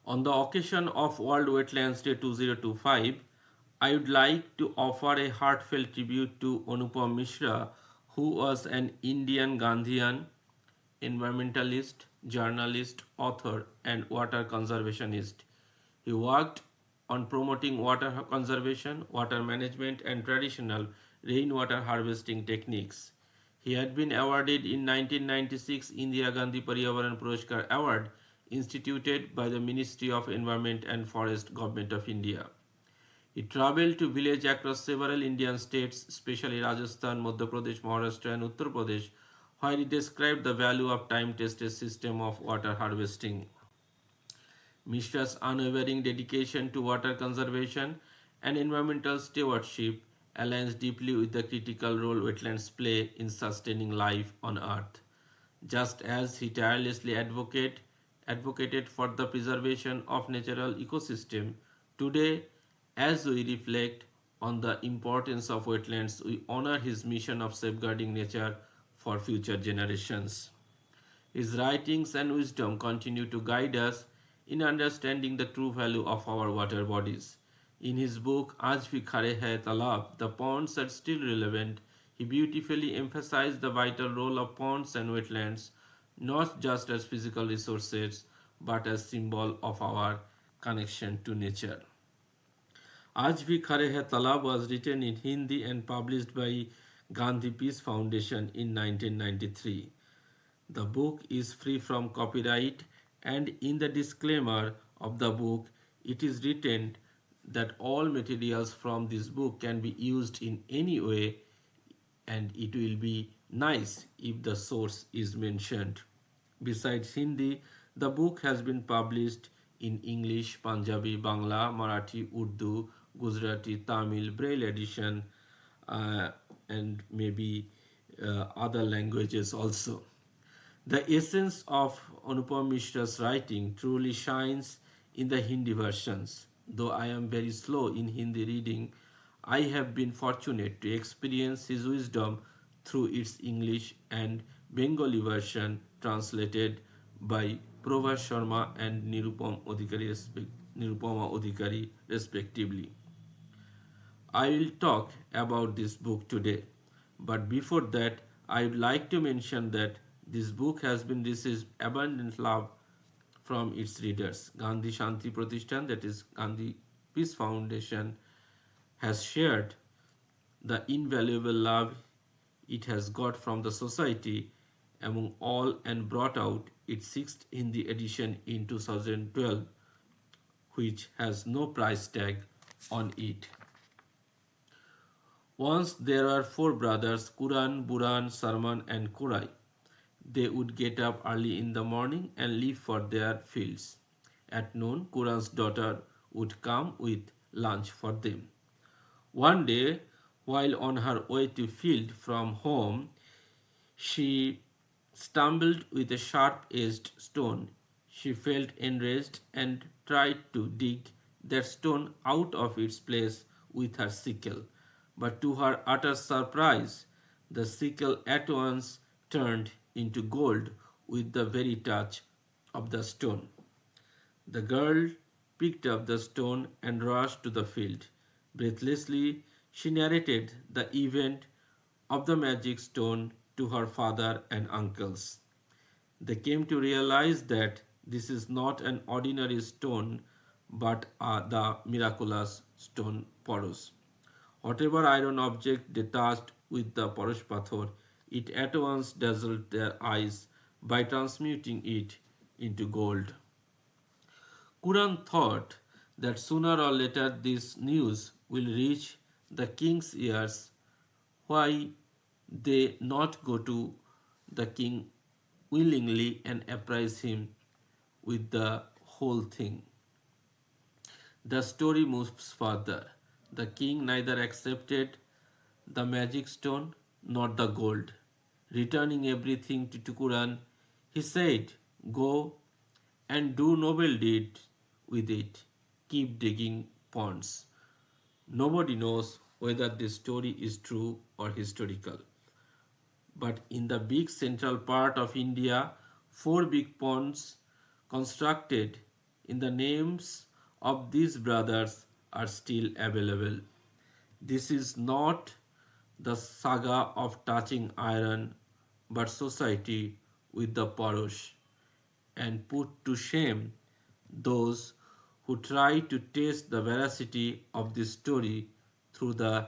On the occasion of World Wetlands Day 2025, I would like to offer a heartfelt tribute to Anupam Mishra, who was an Indian Gandhian, environmentalist, journalist, author, and water conservationist. He worked on promoting water conservation, water management, and traditional rainwater harvesting techniques. He had been awarded in 1996 Indira Gandhi Paryavaran Puraskar Award instituted by the Ministry of Environment and Forest Government of India. He traveled to villages across several Indian states, especially Rajasthan, Madhya Pradesh, Maharashtra, and Uttar Pradesh, where he described the value of time-tested system of water harvesting. Mishra's unwavering dedication to water conservation and environmental stewardship aligns deeply with the critical role wetlands play in sustaining life on Earth. Just as he tirelessly advocated for the preservation of natural ecosystem, today, as we reflect on the importance of wetlands, we honor his mission of safeguarding nature for future generations. His writings and wisdom continue to guide us in understanding the true value of our water bodies. In his book Aaj Bhi Khare Hai Talaab, The Ponds Are Still Relevant, he beautifully emphasized the vital role of ponds and wetlands, not just as physical resources, but as symbol of our connection to nature. Aaj Bhi Khare Hai Talab was written in Hindi and published by Gandhi Peace Foundation in 1993. The book is free from copyright, and in the disclaimer of the book, it is written that all materials from this book can be used in any way, and it will be nice if the source is mentioned. Besides Hindi, the book has been published in English, Punjabi, Bangla, Marathi, Urdu, Gujarati, Tamil, Braille edition, uh, and maybe other languages also. The essence of Anupam Mishra's writing truly shines in the Hindi versions. Though I am very slow in Hindi reading, I have been fortunate to experience his wisdom through its English and Bengali version translated by Prabha Sharma and Nirupama Odhikari respectively. I will talk about this book today. But before that, I would like to mention that this book has been received abundant love from its readers. Gandhi Shanti Pratishthan, that is Gandhi Peace Foundation, has shared the invaluable love it has got from the society among all and brought out its sixth Hindi edition in 2012, which has no price tag on it. Once there were four brothers, Kuran, Buran, Sarman, and Kurai. They would get up early in the morning and leave for their fields. At noon, Kuran's daughter would come with lunch for them. One day, while on her way to field from home, she stumbled with a sharp-edged stone. She felt enraged and tried to dig that stone out of its place with her sickle. But to her utter surprise, the sickle at once turned into gold with the very touch of the stone. The girl picked up the stone and rushed to the field. Breathlessly, she narrated the event of the magic stone to her father and uncles. They came to realize that this is not an ordinary stone but the miraculous stone Poros. Whatever iron object they touched with the Porosh Pathor, it at once dazzled their eyes by transmuting it into gold. Kuran thought that sooner or later this news will reach the king's ears. Why they not go to the king willingly and apprise him with the whole thing? The story moves further. The king neither accepted the magic stone nor the gold. Returning everything to Tukuran, he said, "Go and do noble deeds with it. Keep digging ponds." Nobody knows whether this story is true or historical. But in the big central part of India, four big ponds constructed in the names of these brothers are still available. This is not the saga of touching iron, but society with the Parosh, and put to shame those who try to test the veracity of this story through the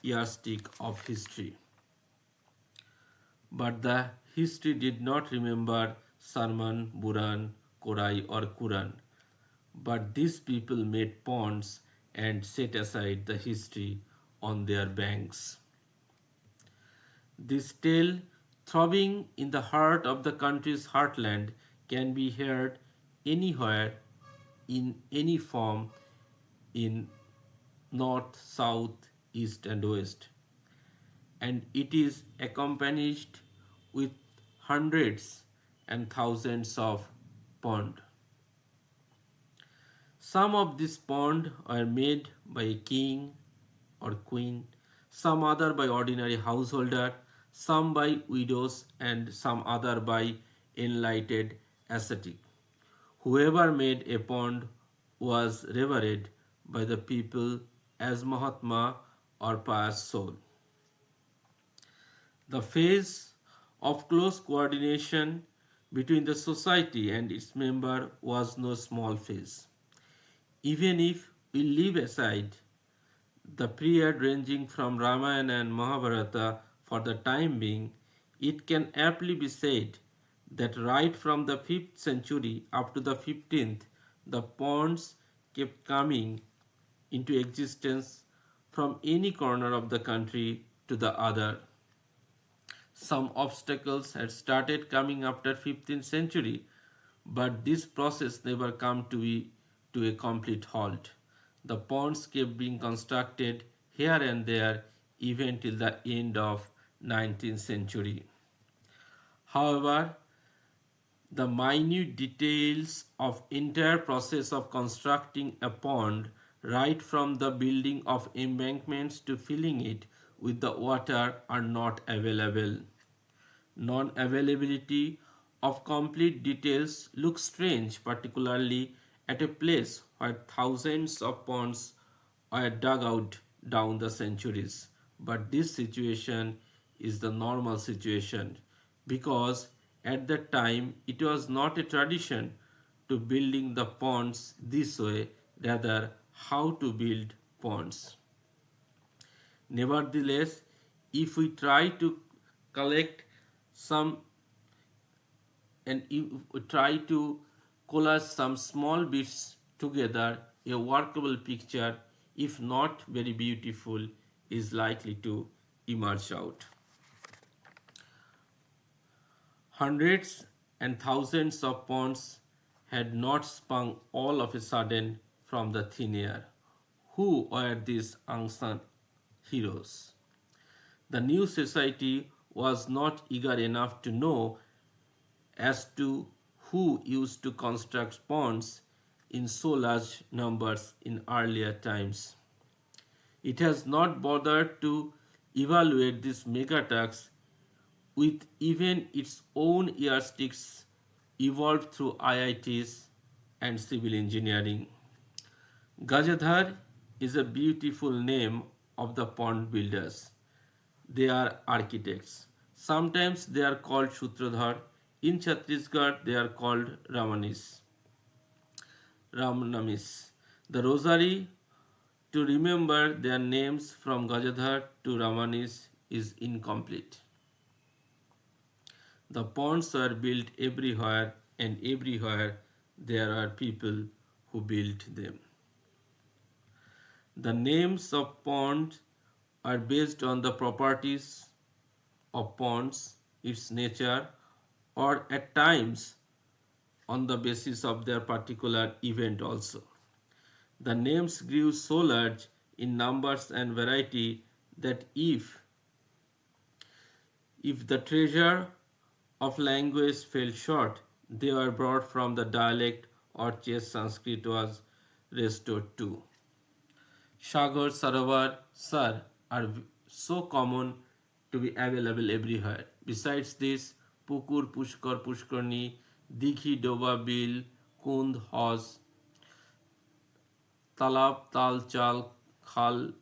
yardstick of history. But the history did not remember Sarman, Buran, Korai, or Quran. But these people made ponds and set aside the history on their banks. This tale, throbbing in the heart of the country's heartland, can be heard anywhere, in any form, in north, south, east, and west. And it is accompanied with hundreds and thousands of ponds. Some of these ponds are made by a king or queen, some other by ordinary householder, some by widows, and some other by enlightened ascetic. Whoever made a pond was revered by the people as Mahatma or pious soul. The phase of close coordination between the society and its member was no small phase. Even if we leave aside the period ranging from Ramayana and Mahabharata for the time being, it can aptly be said that right from the 5th century up to the 15th, the ponds kept coming into existence from any corner of the country to the other. Some obstacles had started coming after 15th century, but this process never come to a complete halt. The ponds kept being constructed here and there even till the end of 19th century. However, the minute details of entire process of constructing a pond, right from the building of embankments to filling it with the water, are not available. Non-availability of complete details looks strange, particularly at a place where thousands of ponds were dug out down the centuries. But this situation is the normal situation because at that time it was not a tradition to building the ponds this way, rather how to build ponds. Nevertheless, if we try to collect some and try to collage some small bits together, a workable picture, if not very beautiful, is likely to emerge out. Hundreds and thousands of ponds had not sprung all of a sudden from the thin air. Who were these unsung heroes? The new society was not eager enough to know as to who used to construct ponds in so large numbers in earlier times. It has not bothered to evaluate these megatax with even its own yardsticks evolved through IITs and civil engineering. Gajadhar is a beautiful name of the pond builders. They are architects. Sometimes they are called Sutradhar. In Chhattisgarh, they are called Ramnamis. The rosary to remember their names from Gajadhar to Ramanis is incomplete. The ponds are built everywhere, and everywhere there are people who built them. The names of ponds are based on the properties of ponds, its nature, or at times on the basis of their particular event also. The names grew so large in numbers and variety that if the treasure of language fell short, they were brought from the dialect or chase Sanskrit was restored to. Sagar, Sarovar, Sar are so common to be available everywhere. Besides this, Pukur, Pushkar, Pushkarni, Dighi, Doba, Bil, Kund, Hos, Talaab, Tal, Chal, Khal,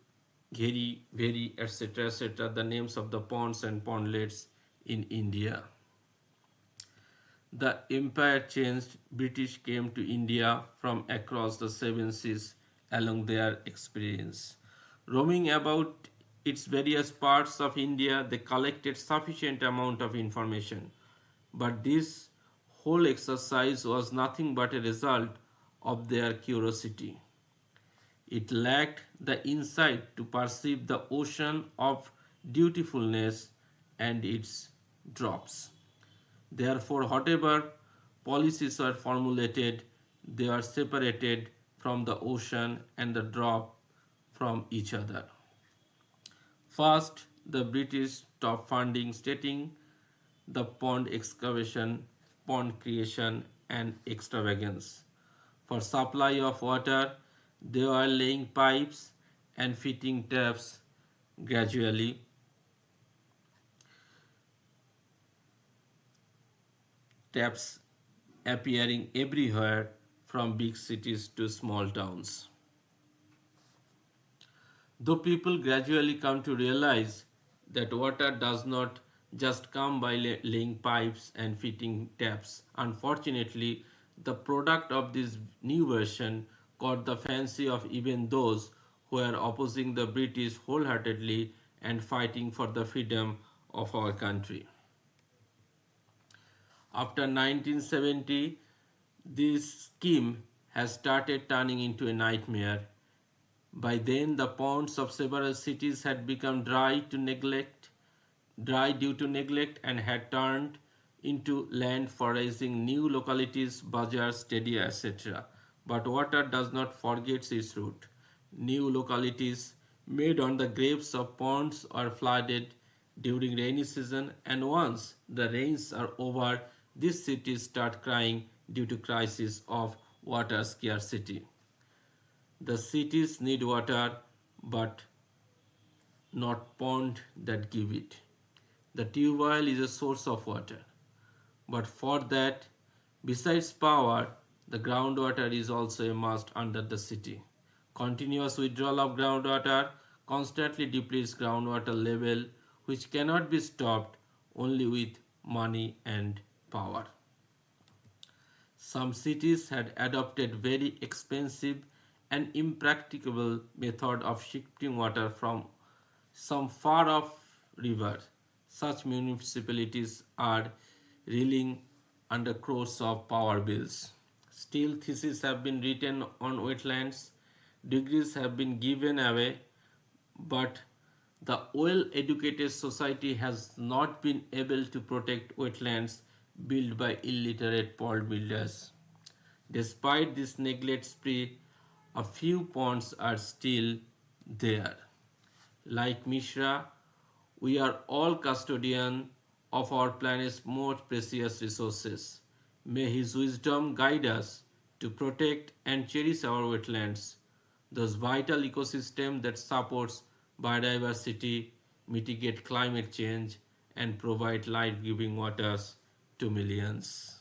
Gheri, Veri, etc., the names of the ponds and pondlets in India. The empire changed. British came to India from across the seven seas along their experience. Roaming about its various parts of India, they collected sufficient amount of information. But this whole exercise was nothing but a result of their curiosity. It lacked the insight to perceive the ocean of dutifulness and its drops. Therefore, whatever policies were formulated, they are separated from the ocean and the drop from each other. First, the British stopped funding, stating the pond excavation, pond creation, and extravagance. For supply of water, they were laying pipes and fitting taps gradually. Taps appearing everywhere from big cities to small towns. Though people gradually come to realize that water does not just come by laying pipes and fitting taps, unfortunately, the product of this new version caught the fancy of even those who are opposing the British wholeheartedly and fighting for the freedom of our country. After 1970, this scheme has started turning into a nightmare. By then, the ponds of several cities had become dry due to neglect, and had turned into land for raising new localities, bazaars, stadia, etc. But water does not forget its root. New localities made on the graves of ponds are flooded during rainy season, and once the rains are over, these cities start crying due to crisis of water scarcity. The cities need water, but not pond that give it. The tube well is a source of water, but for that, besides power, the groundwater is also a must under the city. Continuous withdrawal of groundwater constantly depletes groundwater level, which cannot be stopped only with money and power. Some cities had adopted very expensive and impracticable method of shifting water from some far off river. Such municipalities are reeling under crores of power bills. Still, theses have been written on wetlands, degrees have been given away, but the well-educated society has not been able to protect wetlands built by illiterate pond builders. Despite this neglect spree, a few ponds are still there. Like Mishra, we are all custodian of our planet's most precious resources. May his wisdom guide us to protect and cherish our wetlands, those vital ecosystems that supports biodiversity, mitigate climate change, and provide life-giving waters to millions.